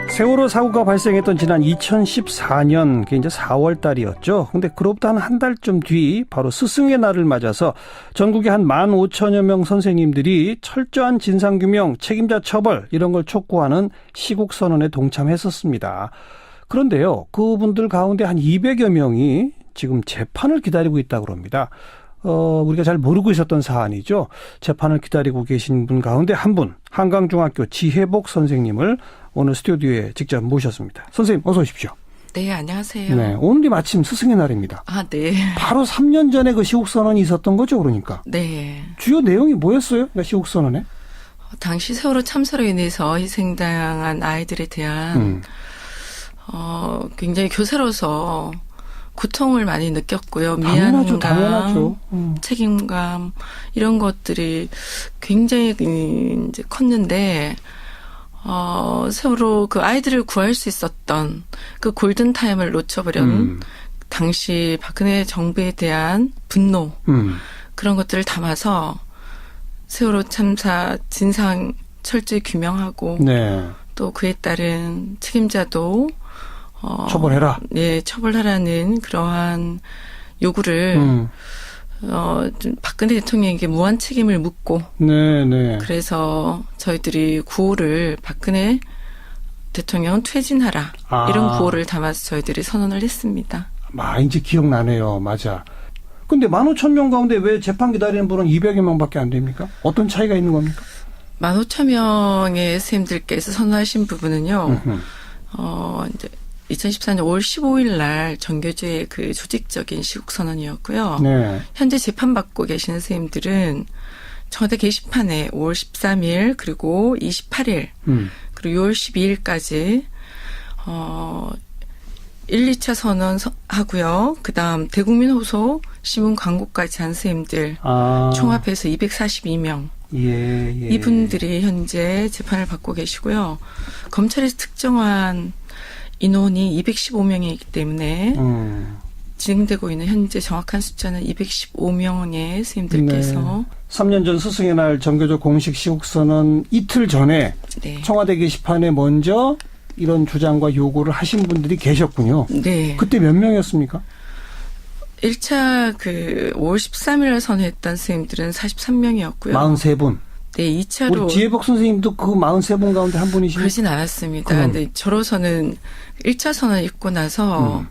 세월호 사고가 발생했던 지난 2014년, 그게 이제 4월 달이었죠. 근데 그로부터 한 달쯤 뒤 바로 스승의 날을 맞아서 전국의 한 15,000여 명 선생님들이 철저한 진상규명, 책임자 처벌 이런 걸 촉구하는 시국선언에 동참했었습니다. 그런데요, 그분들 가운데 한 200여 명이 지금 재판을 기다리고 있다고 합니다. 우리가 잘 모르고 있었던 사안이죠. 재판을 기다리고 계신 분 가운데 한 분, 한강중학교 지혜복 선생님을 오늘 스튜디오에 직접 모셨습니다. 선생님 어서 오십시오. 네, 안녕하세요. 네, 오늘이 마침 스승의 날입니다. 아, 네. 바로 3년 전에 그 시국선언이 있었던 거죠, 그러니까. 네. 주요 내용이 뭐였어요? 그러니까 시국선언에? 당시 세월호 참사로 인해서 희생당한 아이들에 대한 굉장히 교사로서 고통을 많이 느꼈고요. 미안함, 당연하죠. 책임감 이런 것들이 굉장히 이제 컸는데 세월호 그 아이들을 구할 수 있었던 그 골든 타임을 놓쳐버린 당시 박근혜 정부에 대한 분노 그런 것들을 담아서 세월호 참사 진상 철저히 규명하고 네. 또 그에 따른 책임자도 처벌해라. 네, 처벌하라는 그러한 요구를 좀 박근혜 대통령에게 무한 책임을 묻고 네. 그래서 저희들이 구호를 박근혜 대통령 퇴진하라 이런 구호를 담아서 저희들이 선언을 했습니다. 이제 기억나네요. 맞아. 근데 15,000명 가운데 왜 재판 기다리는 분은 200여 명밖에 안 됩니까? 어떤 차이가 있는 겁니까? 15,000명의 선생님들께서 선언하신 부분은요. 이제 2014년 5월 15일 날 정교조의 그 조직적인 시국선언이었고요. 네. 현재 재판받고 계시는 선생님들은 청와대 게시판에 5월 13일 그리고 28일 그리고 6월 12일까지 1, 2차 선언하고요. 그다음 대국민 호소 신문 광고까지 한 선생님들 총합해서 242명. 예. 이분들이 현재 재판을 받고 계시고요. 검찰에서 특정한 인원이 215명이기 때문에 진행되고 있는 현재 정확한 숫자는 215명의 선생님들께서 3년 전 스승의 날 정교조 공식 시국선언 이틀 전에 네. 청와대 게시판에 먼저 이런 주장과 요구를 하신 분들이 계셨군요. 네. 그때 몇 명이었습니까? 1차 5월 13일 선언했던 선생님들은 43명이었고요. 43분. 네, 2차로 우리 지혜복 선생님도 그 43분 가운데 한 분이시죠? 그러진 않았습니다. 근데 저로서는 1차 선언 읽고 나서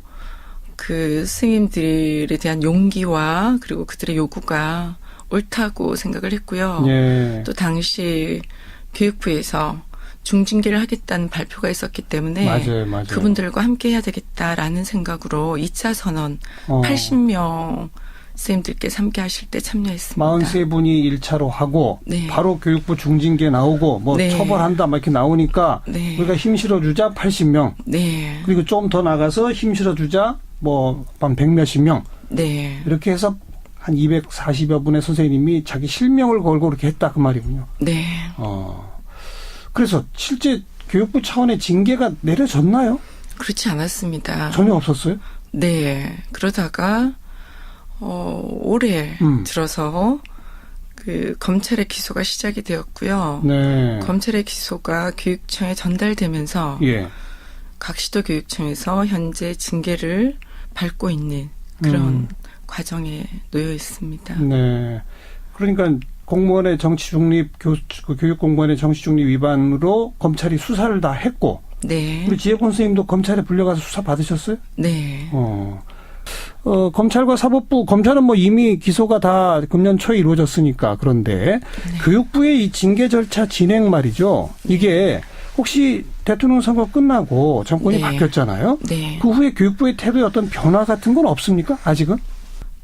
그 스님들에 대한 용기와 그리고 그들의 요구가 옳다고 생각을 했고요. 예. 또 당시 교육부에서 중징계를 하겠다는 발표가 있었기 때문에 맞아요. 그분들과 함께 해야 되겠다라는 생각으로 2차 선언 80명 선생님들께서 함께 하실 때 참여했습니다. 43분이 1차로 하고 네. 바로 교육부 중징계 나오고 네. 처벌한다 이렇게 나오니까 네. 우리가 힘 실어주자 80명. 네. 그리고 좀 더 나가서 힘 실어주자 한 100몇십 명. 네. 이렇게 해서 한 240여 분의 선생님이 자기 실명을 걸고 그렇게 했다 그 말이군요. 네. 그래서 실제 교육부 차원의 징계가 내려졌나요? 그렇지 않았습니다. 전혀 없었어요? 네. 그러다가 올해 들어서 그 검찰의 기소가 시작이 되었고요. 네. 검찰의 기소가 교육청에 전달되면서 예. 각 시도 교육청에서 현재 징계를 밟고 있는 그런 과정에 놓여 있습니다. 네. 그러니까 공무원의 정치 중립, 교육 공무원의 정치 중립 위반으로 검찰이 수사를 다 했고, 네. 우리 지혜권 선생님도 검찰에 불려가서 수사 받으셨어요? 네. 검찰과 사법부, 검찰은 이미 기소가 다 금년 초에 이루어졌으니까 그런데 교육부의 이 징계 절차 진행 말이죠. 이게 혹시 대통령 선거 끝나고 정권이 바뀌었잖아요. 네. 그 후에 교육부의 태도에 어떤 변화 같은 건 없습니까? 아직은?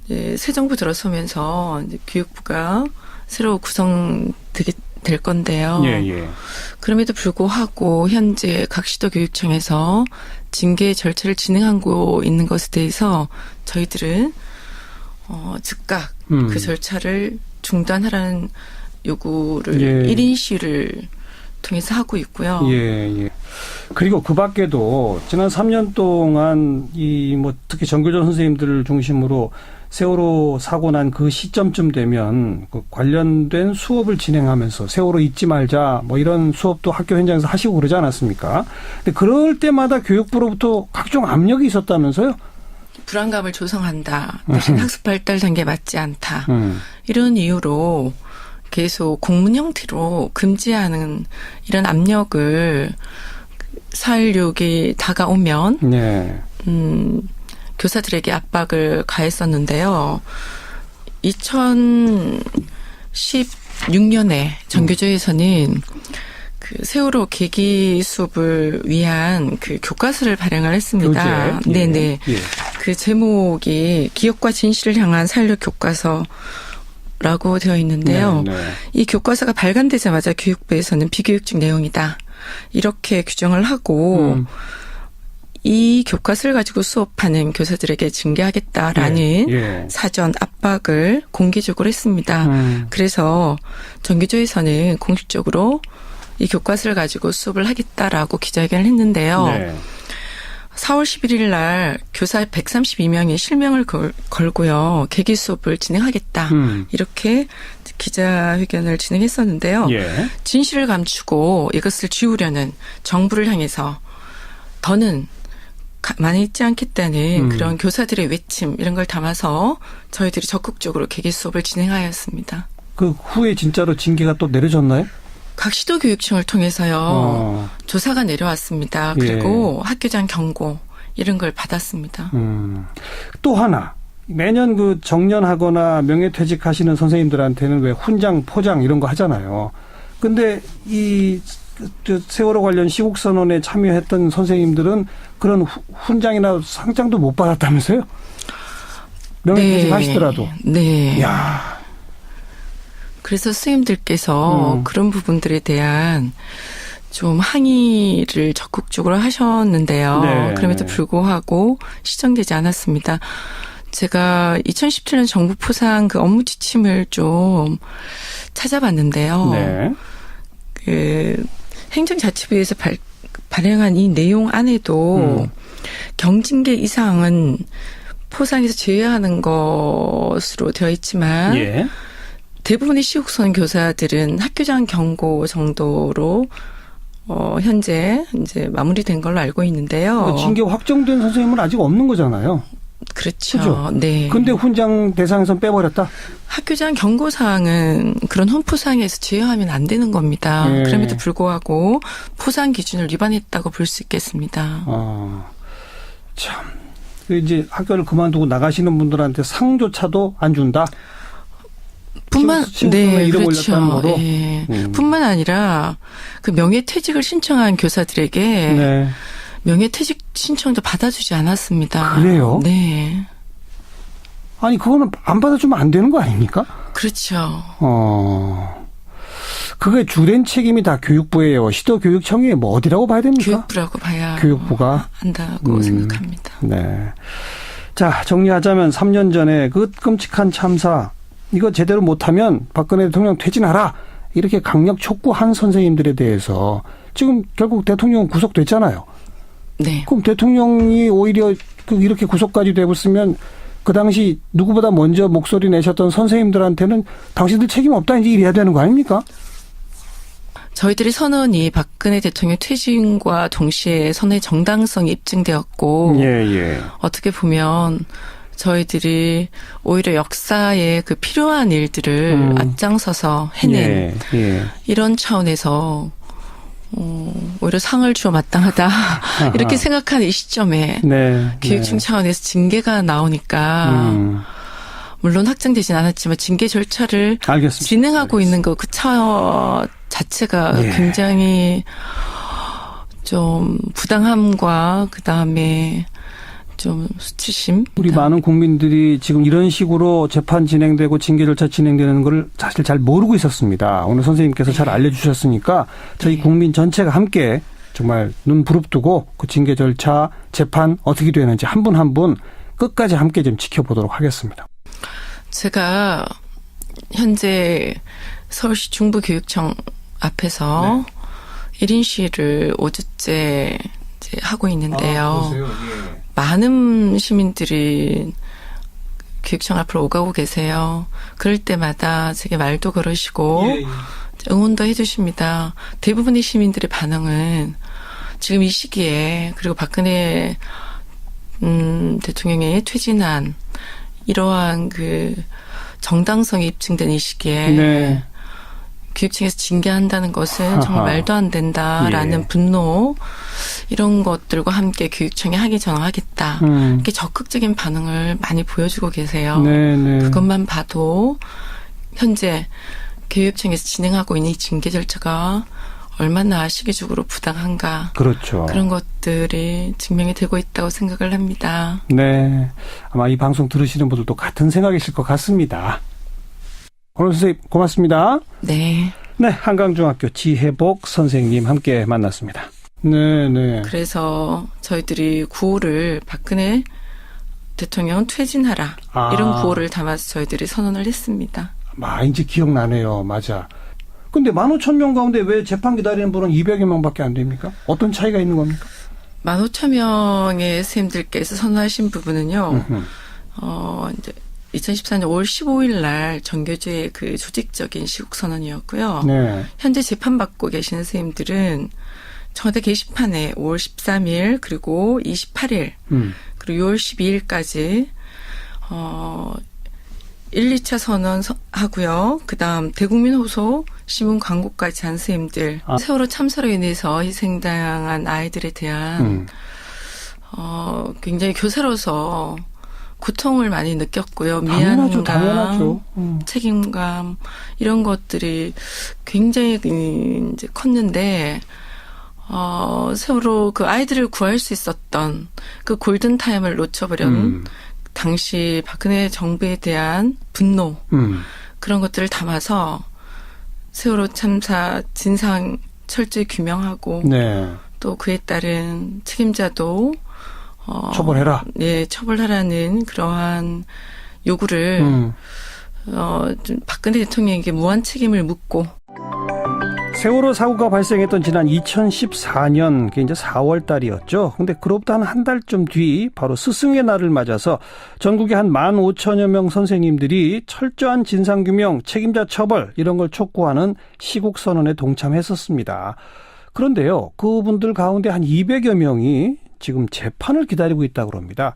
네, 새 정부 들어서면서 이제 교육부가 새로 구성되게 될 건데요. 예. 그럼에도 불구하고 현재 각 시도 교육청에서 징계 절차를 진행하고 있는 것에 대해서 저희들은 즉각 그 절차를 중단하라는 요구를 1인 시위를 통해서 하고 있고요. 예. 그리고 그 밖에도 지난 3년 동안 이 뭐 특히 정교조 선생님들을 중심으로 세월호 사고 난 그 시점쯤 되면 그 관련된 수업을 진행하면서 세월호 잊지 말자 뭐 이런 수업도 학교 현장에서 하시고 그러지 않았습니까? 근데 그럴 때마다 교육부로부터 각종 압력이 있었다면서요? 불안감을 조성한다. 대신 학습 발달 단계에 맞지 않다. 이런 이유로 계속 공문 형태로 금지하는 이런 압력을 4.16이 다가오면 네. 교사들에게 압박을 가했었는데요. 2016년에 정교조에서는 그 세월호 계기 수업을 위한 그 교과서를 발행을 했습니다. 교재. 네네. 예. 그 제목이 기억과 진실을 향한 4.16 교과서라고 되어 있는데요. 네, 네. 이 교과서가 발간되자마자 교육부에서는 비교육적 내용이다. 이렇게 규정을 하고 이 교과서를 가지고 수업하는 교사들에게 징계하겠다라는 사전 압박을 공개적으로 했습니다. 그래서 정교조에서는 공식적으로 이 교과서를 가지고 수업을 하겠다라고 기자회견을 했는데요. 네. 4월 11일 날 교사 132명이 실명을 걸고요. 계기 수업을 진행하겠다. 이렇게 기자회견을 진행했었는데요. 예. 진실을 감추고 이것을 지우려는 정부를 향해서 더는 가만히 있지 않겠다는 그런 교사들의 외침 이런 걸 담아서 저희들이 적극적으로 계기 수업을 진행하였습니다. 그 후에 진짜로 징계가 또 내려졌나요? 각 시도교육청을 통해서요. 조사가 내려왔습니다. 그리고 학교장 경고 이런 걸 받았습니다. 또 하나. 매년 그 정년하거나 명예퇴직하시는 선생님들한테는 왜 훈장, 포장 이런 거 하잖아요. 근데 이 세월호 관련 시국선언에 참여했던 선생님들은 그런 훈장이나 상장도 못 받았다면서요? 명예퇴직 하시더라도. 네. 이야. 그래서 스님들께서 그런 부분들에 대한 좀 항의를 적극적으로 하셨는데요. 네. 그럼에도 불구하고 시정되지 않았습니다. 제가 2017년 정부 포상 그 업무 지침을 좀 찾아봤는데요. 네. 그 행정자치부에서 발행한 이 내용 안에도 경징계 이상은 포상에서 제외하는 것으로 되어 있지만 예. 대부분의 시국선 교사들은 학교장 경고 정도로 현재 이제 마무리된 걸로 알고 있는데요. 징계 확정된 선생님은 아직 없는 거잖아요. 그렇죠. 그죠? 네. 근데 훈장 대상에선 빼버렸다? 학교장 경고 사항은 그런 헌포상에서 제외하면 안 되는 겁니다. 네. 그럼에도 불구하고 포상 기준을 위반했다고 볼 수 있겠습니다. 참. 이제 학교를 그만두고 나가시는 분들한테 상조차도 안 준다? 네, 이름 그렇죠. 올렸다는 거로? 네. 뿐만 아니라 그 명예퇴직을 신청한 교사들에게 네. 명예퇴직 신청도 받아주지 않았습니다. 그래요? 네. 아니, 그거는 안 받아주면 안 되는 거 아닙니까? 그렇죠. 그게 주된 책임이 다 교육부예요. 시도교육청이 뭐 어디라고 봐야 됩니까? 교육부라고 봐야 교육부가 한다고 생각합니다. 네. 자, 정리하자면 3년 전에 그 끔찍한 참사 이거 제대로 못하면 박근혜 대통령 퇴진하라 이렇게 강력 촉구한 선생님들에 대해서 지금 결국 대통령 구속됐잖아요. 네. 그럼 대통령이 오히려 이렇게 구속까지 되고 있으면 그 당시 누구보다 먼저 목소리 내셨던 선생님들한테는 당신들 책임 없다 이제 이래야 되는 거 아닙니까? 저희들의 선언이 박근혜 대통령 퇴진과 동시에 선언의 정당성이 입증되었고 예. 어떻게 보면 저희들이 오히려 역사에 그 필요한 일들을 앞장서서 해낸 이런 차원에서 오히려 상을 주어 마땅하다 이렇게 생각하는 이 시점에 교육청 차원에서 징계가 나오니까 물론 확정되진 않았지만 징계 절차를 진행하고 있는 그 차 자체가 굉장히 좀 부당함과 그다음에 좀 수치심. 우리 많은 국민들이 지금 이런 식으로 재판 진행되고 징계 절차 진행되는 걸 사실 잘 모르고 있었습니다. 오늘 선생님께서 잘 알려주셨으니까 저희 국민 전체가 함께 정말 눈 부릅뜨고 그 징계 절차 재판 어떻게 되는지 한 분 한 분 끝까지 함께 좀 지켜보도록 하겠습니다. 제가 현재 서울시 중부교육청 앞에서 1인 시위를 5주째 이제 하고 있는데요. 그러세요? 예. 많은 시민들이 교육청 앞으로 오가고 계세요. 그럴 때마다 제게 말도 걸으시고 예, 예. 응원도 해주십니다. 대부분의 시민들의 반응은 지금 이 시기에 그리고 박근혜 대통령의 퇴진한 이러한 그 정당성이 입증된 이 시기에 네. 교육청에서 징계한다는 것은 정말 말도 안 된다라는 예. 분노 이런 것들과 함께 교육청이 하기 전하겠다. 이렇게 적극적인 반응을 많이 보여주고 계세요. 네, 네. 그것만 봐도 현재 교육청에서 진행하고 있는 이 징계 절차가 얼마나 시기적으로 부당한가. 그렇죠. 그런 것들이 증명이 되고 있다고 생각을 합니다. 네. 아마 이 방송 들으시는 분들도 같은 생각이실 것 같습니다. 오늘 선생님 고맙습니다. 네. 네, 한강중학교 지혜복 선생님 함께 만났습니다. 네, 네. 그래서 저희들이 구호를 박근혜 대통령 퇴진하라. 이런 구호를 담아서 저희들이 선언을 했습니다. 이제 기억나네요. 맞아. 근데 15,000명 가운데 왜 재판 기다리는 분은 200여 명밖에 안 됩니까? 어떤 차이가 있는 겁니까? 15,000명의 선생님들께서 선언하신 부분은요. 이제 2014년 5월 15일 날 정교조의 그 조직적인 시국 선언이었고요. 네. 현재 재판받고 계시는 선생님들은 청와대 게시판에 5월 13일 그리고 28일 그리고 6월 12일까지 1, 2차 선언 하고요. 그다음 대국민 호소 신문 광고까지 한 선생님들 세월호 참사로 인해서 희생당한 아이들에 대한 굉장히 교사로서 고통을 많이 느꼈고요. 미안함, 당연하죠. 책임감 이런 것들이 굉장히 이제 컸는데 세월호 그 아이들을 구할 수 있었던 그 골든 타임을 놓쳐버린 당시 박근혜 정부에 대한 분노 그런 것들을 담아서 세월호 참사 진상 철저히 규명하고 네. 또 그에 따른 책임자도 처벌해라. 네, 처벌하라는 그러한 요구를 좀 박근혜 대통령에게 무한 책임을 묻고 세월호 사고가 발생했던 지난 2014년 그게 이제 4월 달이었죠. 근데 그로부터 한 달쯤 뒤 바로 스승의 날을 맞아서 전국의 한 15,000여 명 선생님들이 철저한 진상규명, 책임자 처벌 이런 걸 촉구하는 시국선언에 동참했었습니다. 그런데요, 그분들 가운데 한 200여 명이 지금 재판을 기다리고 있다고 합니다.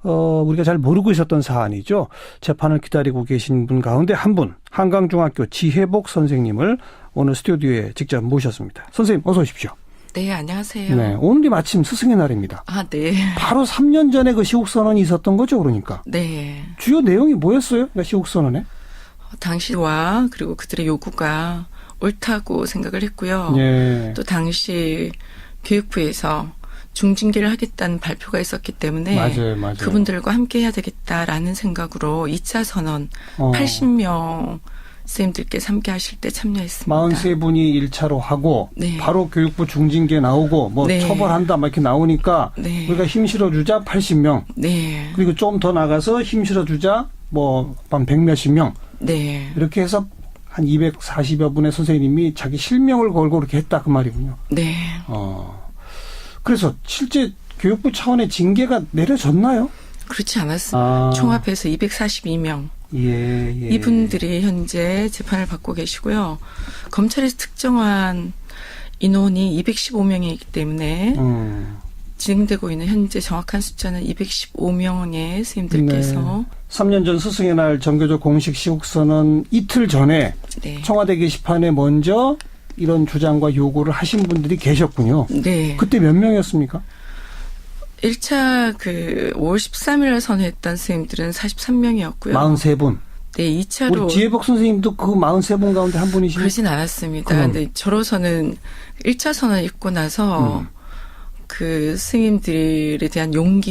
우리가 잘 모르고 있었던 사안이죠. 재판을 기다리고 계신 분 가운데 한 분, 한강중학교 지혜복 선생님을 오늘 스튜디오에 직접 모셨습니다. 선생님 어서 오십시오. 네, 안녕하세요. 네, 오늘이 마침 스승의 날입니다. 네. 바로 3년 전에 그 시국선언이 있었던 거죠, 그러니까. 네. 주요 내용이 뭐였어요? 그러니까 시국선언에? 당시와 그리고 그들의 요구가 옳다고 생각을 했고요. 예. 또 당시 교육부에서 중징계를 하겠다는 발표가 있었기 때문에 맞아요. 그분들과 함께 해야 되겠다라는 생각으로 2차 선언 80명 선생님들께서 함께 하실 때 참여했습니다. 43분이 1차로 하고 네. 바로 교육부 중징계 나오고 네. 처벌한다 막 이렇게 나오니까 네. 우리가 힘 실어주자 80명. 네. 그리고 좀 더 나가서 힘 실어주자 한 100몇십 명. 네. 이렇게 해서 한 240여 분의 선생님이 자기 실명을 걸고 그렇게 했다 그 말이군요. 네. 그래서 실제 교육부 차원의 징계가 내려졌나요? 그렇지 않았습니다. 총합해서 242명. 예. 이분들이 현재 재판을 받고 계시고요. 검찰에서 특정한 인원이 215명이기 때문에 진행되고 있는 현재 정확한 숫자는 215명의 선생님들께서 네. 3년 전 스승의 날 정교조 공식 시국선언 이틀 전에 네. 청와대 게시판에 먼저 이런 주장과 요구를 하신 분들이 계셨군요. 네. 그때 몇 명이었습니까? 1차 5월 13일에 선회했던 선생님들은 43명이었고요. 43분. 네, 2차로. 우리 지혜복 선생님도 그 43분 가운데 한 분이시죠? 그러진 않았습니다. 근데 저로서는 1차 선언을 읽고 나서 그 스님들에 대한 용기